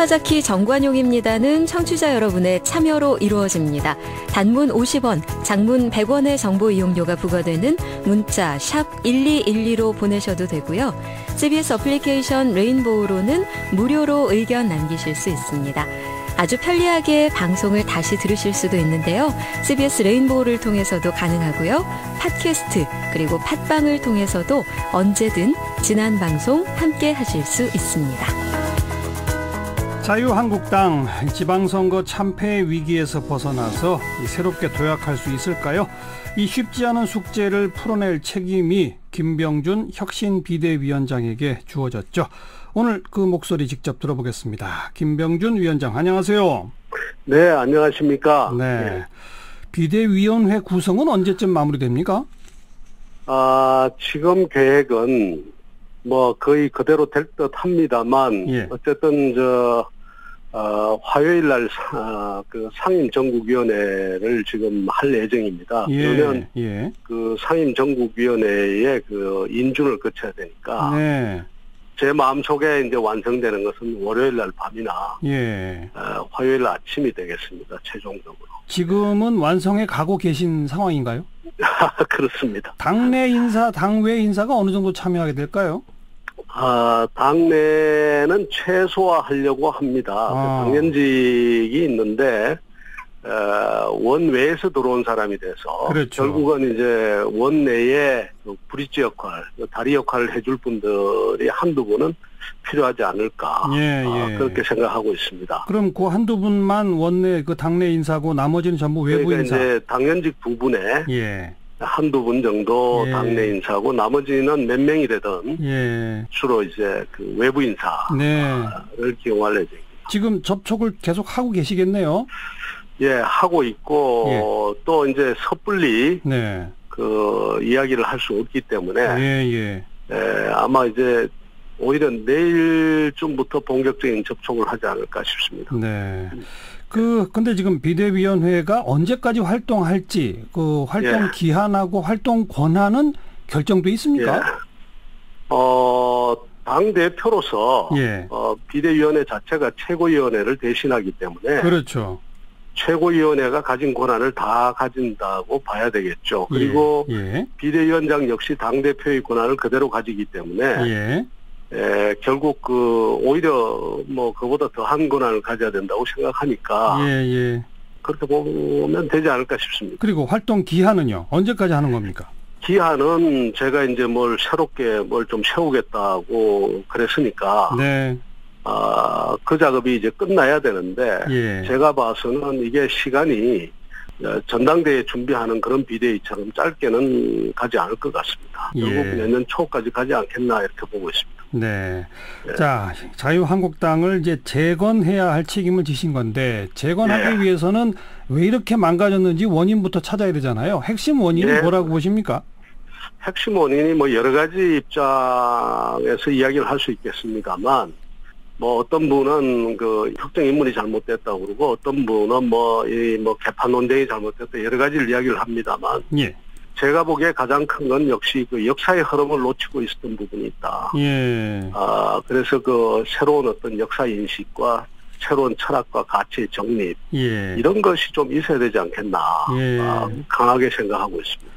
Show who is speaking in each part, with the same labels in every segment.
Speaker 1: 사자키 정관용입니다는 청취자 여러분의 참여로 이루어집니다. 단문 50원, 장문 100원의 정보 이용료가 부과되는 문자 샵 1212로 보내셔도 되고요. CBS 어플리케이션 레인보우로는 무료로 의견 남기실 수 있습니다. 아주 편리하게 방송을 다시 들으실 수도 있는데요. CBS 레인보우를 통해서도 가능하고요. 팟캐스트 그리고 팟빵을 통해서도 언제든 지난 방송 함께 하실 수 있습니다.
Speaker 2: 자유한국당 지방선거 참패 위기에서 벗어나서 새롭게 도약할 수 있을까요? 이 쉽지 않은 숙제를 풀어낼 책임이 김병준 혁신 비대위원장에게 주어졌죠. 오늘 그 목소리 직접 들어보겠습니다. 김병준 위원장, 안녕하세요.
Speaker 3: 네, 안녕하십니까.
Speaker 2: 네. 비대위원회 구성은 언제쯤 마무리됩니까?
Speaker 3: 지금 계획은 뭐 거의 그대로 될 듯 합니다만,
Speaker 2: 예.
Speaker 3: 어쨌든 화요일 날 그 상임정국위원회를 지금 할 예정입니다. 그러면 그 상임정국위원회의 그 인준을 거쳐야 되니까.
Speaker 2: 네.
Speaker 3: 제 마음속에 이제 완성되는 것은 월요일 날 밤이나 화요일 아침이 되겠습니다. 최종적으로.
Speaker 2: 지금은 완성해 가고 계신 상황인가요?
Speaker 3: 그렇습니다.
Speaker 2: 당내 인사, 당외 인사가 어느 정도 참여하게 될까요?
Speaker 3: 당내는 최소화하려고 합니다. 당연직이 있는데 원외에서 들어온 사람이 돼서
Speaker 2: 그렇죠.
Speaker 3: 결국은 이제 원내에 브릿지 역할, 다리 역할을 해줄 분들이 한두 분은 필요하지 않을까 그렇게 생각하고 있습니다.
Speaker 2: 그럼 그 한두 분만 원내 그 당내 인사고 나머지는 전부 외부
Speaker 3: 그러니까
Speaker 2: 인사.
Speaker 3: 이제 당연직 부분에 한두 분 정도 당내 인사고 나머지는 몇 명이 되든 주로 이제 그 외부 인사를 기용할 예정입니다.
Speaker 2: 지금 접촉을 계속 하고 계시겠네요.
Speaker 3: 하고 있고 또 이제 섣불리 그 이야기를 할 수 없기 때문에 아마 이제 오히려 내일쯤부터 본격적인 접촉을 하지 않을까 싶습니다.
Speaker 2: 네. 근데 지금 비대위원회가 언제까지 활동할지 그 활동 기한하고 활동 권한은 결정돼 있습니까?
Speaker 3: 당 대표로서 비대위원회 자체가 최고위원회를 대신하기 때문에 그렇죠. 최고위원회가 가진 권한을 다 가진다고 봐야 되겠죠. 그리고 비대위원장 역시 당대표의 권한을 그대로 가지기 때문에 결국 오히려 뭐 그보다 더한 권한을 가져야 된다고 생각하니까 그렇게 보면 되지 않을까 싶습니다.
Speaker 2: 그리고 활동 기한은요? 언제까지 하는 겁니까?
Speaker 3: 기한은 제가 이제 새롭게 뭘 좀 세우겠다고 그랬으니까 그 작업이 이제 끝나야 되는데 제가 봐서는 이게 시간이 전당대회 준비하는 그런 비대위처럼 짧게는 가지 않을 것 같습니다. 결국 내년 초까지 가지 않겠나 이렇게 보고 있습니다.
Speaker 2: 네. 자, 자유한국당을 이제 재건해야 할 책임을 지신 건데 재건하기 위해서는 왜 이렇게 망가졌는지 원인부터 찾아야 되잖아요. 핵심 원인은 뭐라고 보십니까?
Speaker 3: 핵심 원인이 뭐 여러 가지 입장에서 이야기를 할 수 있겠습니다만 어떤 분은 그 특정 인물이 잘못됐다고 그러고 어떤 분은 개판 논쟁이 잘못됐다 여러 가지를 이야기를 합니다만 제가 보기에 가장 큰 건 역시 그 역사의 흐름을 놓치고 있었던 부분이 있다. 그래서 그 새로운 어떤 역사 인식과 새로운 철학과 가치의 정립 이런 것이 좀 있어야 되지 않겠나 강하게 생각하고 있습니다.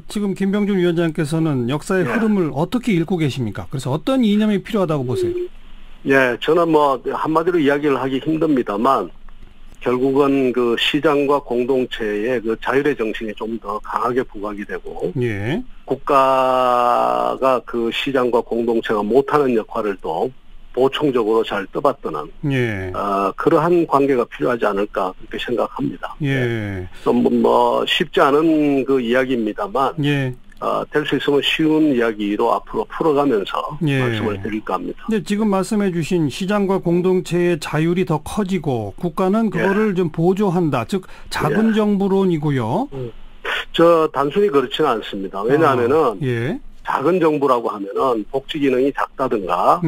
Speaker 2: 지금 김병준 위원장께서는 역사의 흐름을 어떻게 읽고 계십니까? 그래서 어떤 이념이 필요하다고 보세요?
Speaker 3: 저는 한마디로 이야기를 하기 힘듭니다만 결국은 그 시장과 공동체의 그 자율의 정신이 좀 더 강하게 부각이 되고 국가가 그 시장과 공동체가 못하는 역할을 또 보충적으로 잘 떠받드는 그러한 관계가 필요하지 않을까 그렇게 생각합니다. 좀 쉽지 않은 그 이야기입니다만 될 수 있으면 쉬운 이야기로 앞으로 풀어가면서 말씀을 드릴까 합니다.
Speaker 2: 근데 지금 말씀해 주신 시장과 공동체의 자율이 더 커지고 국가는 그거를 좀 보조한다. 즉 작은 정부론이고요.
Speaker 3: 단순히 그렇지는 않습니다. 왜냐하면은 작은 정부라고 하면은 복지 기능이 작다든가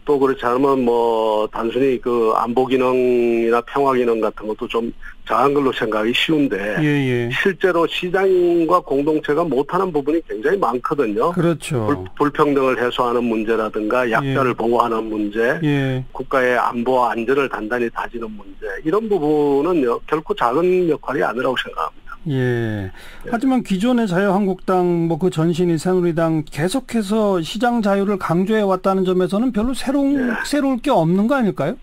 Speaker 3: 또 그렇지 않으면 단순히 그 안보 기능이나 평화 기능 같은 것도 좀 작은 걸로 생각하기 쉬운데
Speaker 2: 예.
Speaker 3: 실제로 시장과 공동체가 못하는 부분이 굉장히 많거든요.
Speaker 2: 그렇죠.
Speaker 3: 불평등을 해소하는 문제라든가 약자를 보호하는 문제, 국가의 안보와 안전을 단단히 다지는 문제, 이런 부분은 결코 작은 역할이 아니라고 생각합니다.
Speaker 2: 예. 하지만 기존의 자유한국당 그 전신인 새누리당 계속해서 시장 자유를 강조해 왔다는 점에서는 별로 새로울 게 없는 거 아닐까요?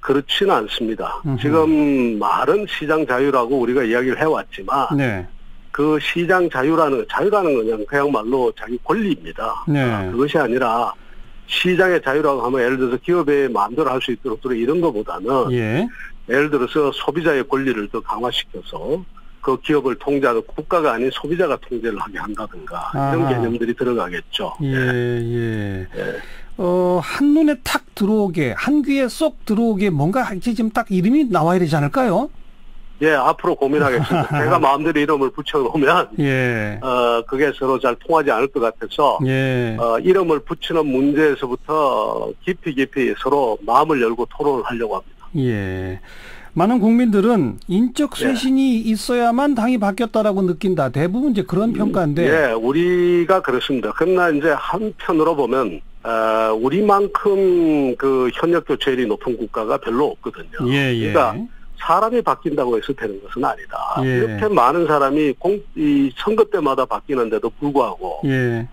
Speaker 3: 그렇지는 않습니다. 지금 말은 시장 자유라고 우리가 이야기를 해왔지만 그 시장 자유라는 건 그야말로 자기 권리입니다. 그것이 아니라 시장의 자유라고 하면 예를 들어서 기업의 마음대로 할 수 있도록 이런 것보다는 예를 들어서 소비자의 권리를 더 강화시켜서 그 기업을 통제하는 국가가 아닌 소비자가 통제를 하게 한다든가 이런 개념들이 들어가겠죠.
Speaker 2: 한눈에 탁 들어오게, 한 귀에 쏙 들어오게 뭔가 지금 딱 이름이 나와야 되지 않을까요?
Speaker 3: 앞으로 고민하겠습니다. 제가 마음대로 이름을 붙여놓으면 그게 서로 잘 통하지 않을 것 같아서 이름을 붙이는 문제에서부터 깊이 서로 마음을 열고 토론을 하려고 합니다.
Speaker 2: 많은 국민들은 인적 쇄신이 있어야만 당이 바뀌었다라고 느낀다. 대부분 이제 그런 평가인데.
Speaker 3: 우리가 그렇습니다. 그러나 이제 한편으로 보면 우리만큼 그 현역 교체율이 높은 국가가 별로 없거든요. 그러니까 사람이 바뀐다고 해서 되는 것은 아니다. 이렇게 많은 사람이 이 선거 때마다 바뀌는데도 불구하고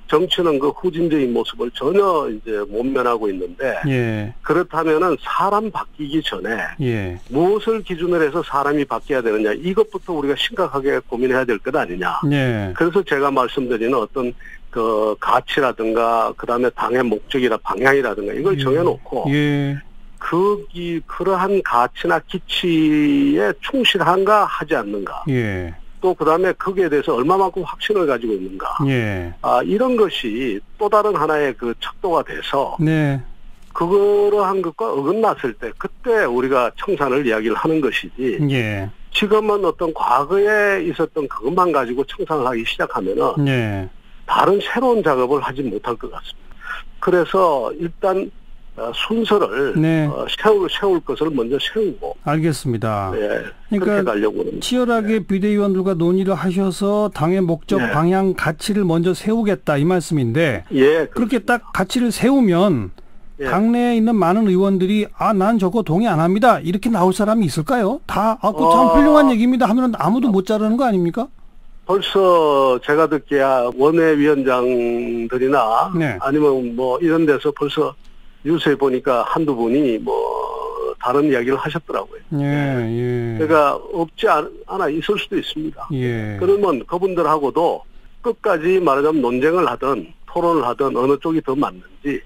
Speaker 3: 정치는 그 후진적인 모습을 전혀 이제 못 면하고 있는데 그렇다면은 사람 바뀌기 전에 무엇을 기준으로 해서 사람이 바뀌어야 되느냐, 이것부터 우리가 심각하게 고민해야 될 것 아니냐. 그래서 제가 말씀드리는 어떤 그 가치라든가 그다음에 당의 목적이나 방향이라든가 이걸 정해놓고 그러한 가치나 기치에 충실한가 하지 않는가. 또 그다음에 거기에 대해서 얼마만큼 확신을 가지고 있는가. 이런 것이 또 다른 하나의 그 척도가 돼서 그러한 것과 어긋났을 때 그때 우리가 청산을 이야기를 하는 것이지. 지금은 어떤 과거에 있었던 그것만 가지고 청산을 하기 시작하면은 다른 새로운 작업을 하지 못할 것 같습니다. 그래서 일단 순서를 세울 것을 먼저 세우고.
Speaker 2: 알겠습니다.
Speaker 3: 그렇게 가려고 합니다.
Speaker 2: 치열하게 비대위원들과 논의를 하셔서 당의 목적, 방향, 가치를 먼저 세우겠다 이 말씀인데 그렇게 딱 가치를 세우면 당내에 있는 많은 의원들이 난 저거 동의 안 합니다. 이렇게 나올 사람이 있을까요? 다 그거 참 훌륭한 얘기입니다 하면 아무도 못 자르는 거 아닙니까?
Speaker 3: 벌써 제가 듣기야 원내위원장들이나 아니면 뭐 이런 데서 벌써 뉴스에 보니까 한두 분이 뭐 다른 이야기를 하셨더라고요. 그러니까 없지 않아 있을 수도 있습니다. 그러면 그분들하고도 끝까지 말하자면 논쟁을 하든 토론을 하든 어느 쪽이 더 맞는지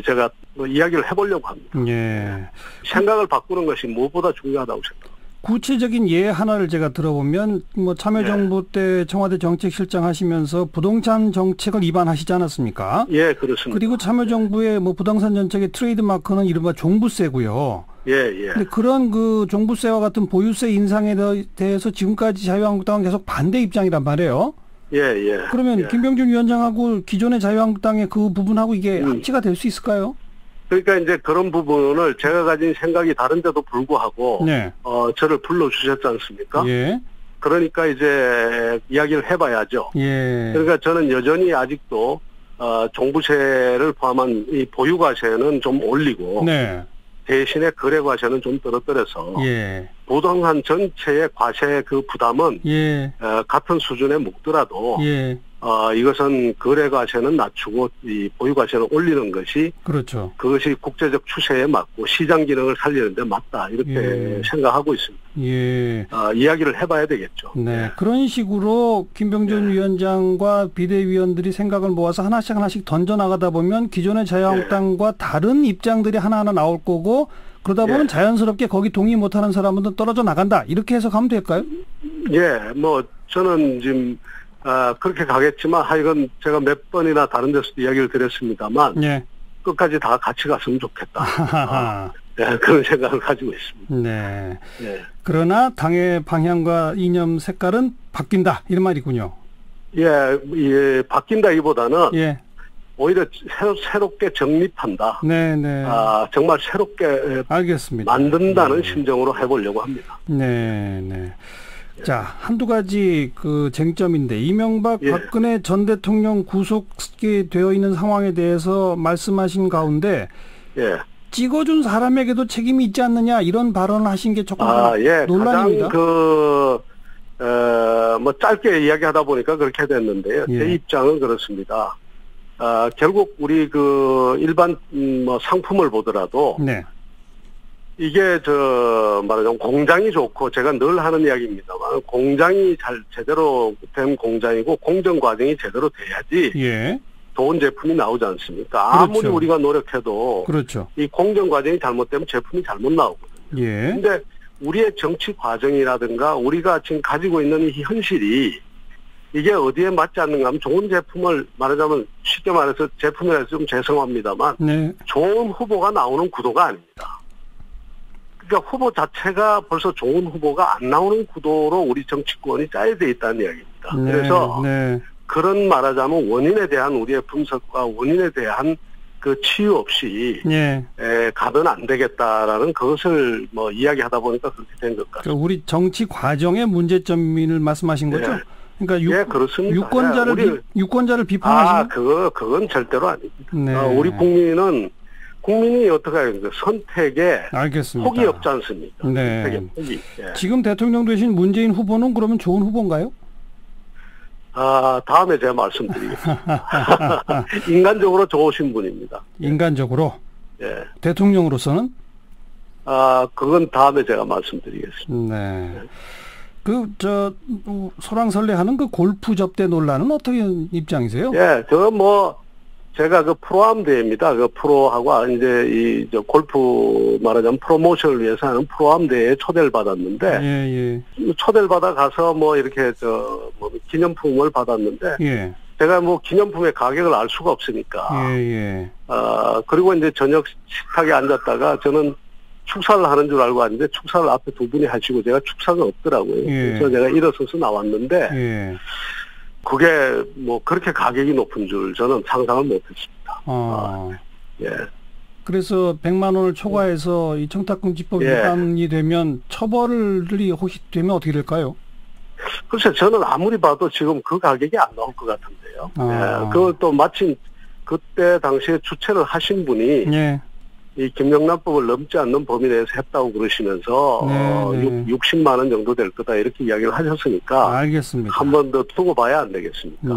Speaker 3: 제가 뭐 이야기를 해보려고 합니다. 생각을 바꾸는 것이 무엇보다 중요하다고 생각합니다.
Speaker 2: 구체적인 예 하나를 제가 들어보면 뭐 참여정부 때 청와대 정책실장 하시면서 부동산 정책을 입안하시지 않았습니까?
Speaker 3: 그렇습니다.
Speaker 2: 그리고 참여정부의 뭐 부동산 정책의 트레이드마크는 이른바 종부세고요. 근데 그런 그 종부세와 같은 보유세 인상에 대해서 지금까지 자유한국당은 계속 반대 입장이란 말이에요. 그러면 김병준 위원장하고 기존의 자유한국당의 그 부분하고 이게 합치가 될 수 있을까요?
Speaker 3: 그러니까 이제 그런 부분을 제가 가진 생각이 다른데도 불구하고 저를 불러주셨지 않습니까? 그러니까 이제 이야기를 해봐야죠. 그러니까 저는 여전히 아직도 종부세를 포함한 이 보유과세는 좀 올리고 대신에 거래과세는 좀 떨어뜨려서 부동산 전체의 과세 그 부담은 같은 수준에 묵더라도 이것은 거래과세는 낮추고 이 보유과세는 올리는 것이 그것이 국제적 추세에 맞고 시장 기능을 살리는 데 맞다 이렇게 생각하고 있습니다. 이야기를 해봐야 되겠죠.
Speaker 2: 그런 식으로 김병준 위원장과 비대위원들이 생각을 모아서 하나씩 던져나가다 보면 기존의 자유한국당과 다른 입장들이 하나하나 나올 거고 그러다 보면 자연스럽게 거기 동의 못하는 사람은 떨어져 나간다 이렇게 해석하면 될까요?
Speaker 3: 뭐 저는 지금 그렇게 가겠지만 하여간 제가 몇 번이나 다른 데서도 이야기를 드렸습니다만 끝까지 다 같이 갔으면 좋겠다. 그런 생각을 가지고 있습니다.
Speaker 2: 그러나 당의 방향과 이념 색깔은 바뀐다 이런 말이군요.
Speaker 3: 바뀐다기보다는 오히려 새롭게 정립한다.
Speaker 2: 네네.
Speaker 3: 정말 새롭게
Speaker 2: 알겠습니다.
Speaker 3: 만든다는 심정으로 해보려고 합니다.
Speaker 2: 네네. 자, 한두 가지 그 쟁점인데 이명박 박근혜 전 대통령 구속이 되어 있는 상황에 대해서 말씀하신 가운데 찍어준 사람에게도 책임이 있지 않느냐 이런 발언을 하신 게 조금 논란입니다.
Speaker 3: 가장 뭐 짧게 이야기하다 보니까 그렇게 됐는데요. 제 입장은 그렇습니다. 결국 우리 그 일반 뭐 상품을 보더라도 이게 말하자면 공장이 좋고 제가 늘 하는 이야기입니다만 공장이 제대로 된 공장이고 공정 과정이 제대로 돼야지 좋은 제품이 나오지 않습니까?
Speaker 2: 그렇죠.
Speaker 3: 아무리 우리가 노력해도
Speaker 2: 그렇죠.
Speaker 3: 이 공정 과정이 잘못되면 제품이 잘못 나오거든요. 그런데 우리의 정치 과정이라든가 우리가 지금 가지고 있는 이 현실이 이게 어디에 맞지 않는가 하면 좋은 제품을 말하자면 쉽게 말해서 제품이라서 좀 죄송합니다만 좋은 후보가 나오는 구도가 아닙니다. 그러니까 후보 자체가 벌써 좋은 후보가 안 나오는 구도로 우리 정치권이 짜여져 있다는 이야기입니다. 그래서 그런 말하자면 원인에 대한 우리의 분석과 원인에 대한 그 치유 없이 가면 안 되겠다라는 그것을 뭐 이야기하다 보니까 그렇게 된 것 같습니다.
Speaker 2: 우리 정치 과정의 문제점을 말씀하신 거죠? 그러니까
Speaker 3: 그렇습니다.
Speaker 2: 유권자를 비판하시는
Speaker 3: 그건 절대로 아닙니다. 우리 국민이 어떻게 해요? 선택에
Speaker 2: 알겠습니다.
Speaker 3: 폭이 없지 않습니까?
Speaker 2: 폭이. 지금 대통령 되신 문재인 후보는 그러면 좋은 후보인가요?
Speaker 3: 다음에 제가 말씀드리겠습니다. 인간적으로 좋으신 분입니다.
Speaker 2: 인간적으로? 대통령으로서는?
Speaker 3: 그건 다음에 제가 말씀드리겠습니다.
Speaker 2: 소랑설레하는 그 골프 접대 논란은 어떻게 입장이세요?
Speaker 3: 제가 그 프로암 대회입니다. 그 프로하고 이제 골프 말하자면 프로모션을 위해서 하는 프로암 대회에 초대를 받았는데 초대를 받아 가서 뭐 이렇게 기념품을 받았는데 제가 뭐 기념품의 가격을 알 수가 없으니까 그리고 이제 저녁 식탁에 앉았다가 저는 축사를 하는 줄 알고 왔는데 축사를 앞에 두 분이 하시고 제가 축사가 없더라고요. 그래서 제가 일어서서 나왔는데 그게 뭐 그렇게 가격이 높은 줄 저는 상상을 못했습니다.
Speaker 2: 그래서 100만 원을 초과해서 이 청탁금지법 위반이 되면 처벌이 혹시 되면 어떻게 될까요?
Speaker 3: 글쎄 저는 아무리 봐도 지금 그 가격이 안 나올 것 같은데요. 그걸 또 마침 그때 당시에 주최를 하신 분이 이 김영란법을 넘지 않는 범위 내에서 했다고 그러시면서 60만 원 정도 될 거다 이렇게 이야기를 하셨으니까
Speaker 2: 알겠습니다.
Speaker 3: 한 번 더 두고 봐야 안 되겠습니까?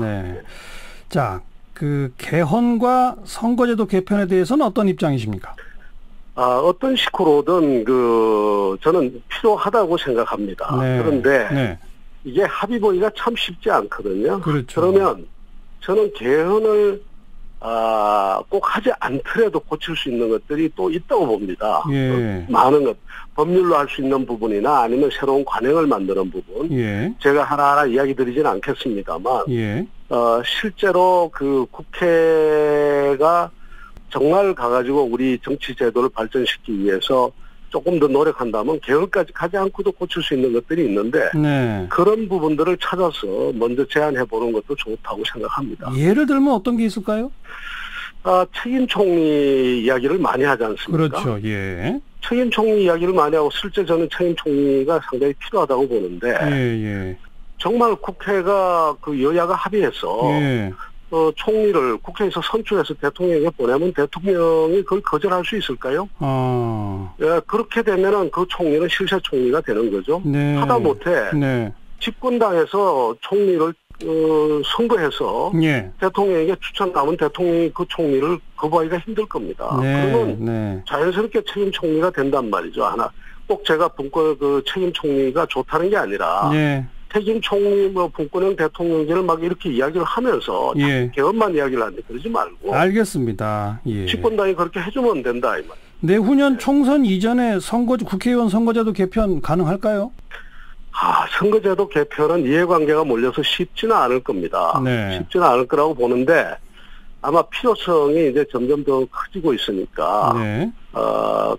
Speaker 2: 자, 그 개헌과 선거제도 개편에 대해서는 어떤 입장이십니까?
Speaker 3: 어떤 식으로든 저는 필요하다고 생각합니다. 그런데 이게 합의 보기가 참 쉽지 않거든요. 그러면 저는 개헌을 꼭 하지 않더라도 고칠 수 있는 것들이 또 있다고 봅니다. 많은 것. 법률로 할 수 있는 부분이나 아니면 새로운 관행을 만드는 부분. 제가 하나하나 이야기 드리진 않겠습니다만, 실제로 그 국회가 정말 가가지고 우리 정치 제도를 발전시키기 위해서 조금 더 노력한다면 개헌까지 가지 않고도 고칠 수 있는 것들이 있는데 그런 부분들을 찾아서 먼저 제안해보는 것도 좋다고 생각합니다.
Speaker 2: 예를 들면 어떤 게 있을까요?
Speaker 3: 책임 총리 이야기를 많이 하지 않습니까?
Speaker 2: 그렇죠.
Speaker 3: 책임 총리 이야기를 많이 하고 실제 저는 책임 총리가 상당히 필요하다고 보는데 정말 국회가 그 여야가 합의해서 총리를 국회에서 선출해서 대통령에게 보내면 대통령이 그걸 거절할 수 있을까요? 그렇게 되면은 그 총리는 실세 총리가 되는 거죠. 하다못해 집권당에서 총리를 선거해서 대통령에게 추천하면 대통령이 그 총리를 거부하기가 힘들 겁니다. 그러면 자연스럽게 책임 총리가 된단 말이죠. 하나 꼭 제가 분권 그 책임 총리가 좋다는 게 아니라 책임 총리 분권형 대통령제를 막 이렇게 이야기를 하면서 개헌만 이야기를 하는데 그러지 말고
Speaker 2: 알겠습니다.
Speaker 3: 집권당이 그렇게 해주면 된다 이 말.
Speaker 2: 내후년 총선 이전에 국회의원 선거제도 개편 가능할까요?
Speaker 3: 선거제도 개편은 이해관계가 몰려서 쉽지는 않을 겁니다. 쉽지는 않을 거라고 보는데 아마 필요성이 이제 점점 더 커지고 있으니까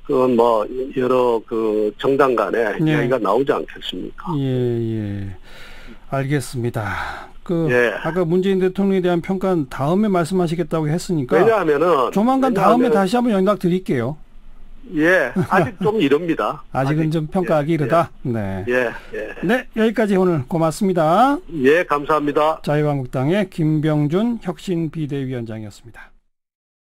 Speaker 3: 그건 뭐 여러 그 정당 간에 이야기가 나오지 않겠습니까?
Speaker 2: 알겠습니다.
Speaker 3: 예.
Speaker 2: 아까 문재인 대통령에 대한 평가는 다음에 말씀하시겠다고 했으니까.
Speaker 3: 왜냐하면은.
Speaker 2: 조만간 다음에 다시 한번 연락 드릴게요.
Speaker 3: 예. 아직 좀 이릅니다.
Speaker 2: 아직은 좀 평가하기 이르다. 네.
Speaker 3: 예.
Speaker 2: 네. 여기까지 오늘 고맙습니다.
Speaker 3: 예. 감사합니다.
Speaker 2: 자유한국당의 김병준 혁신 비대위원장이었습니다.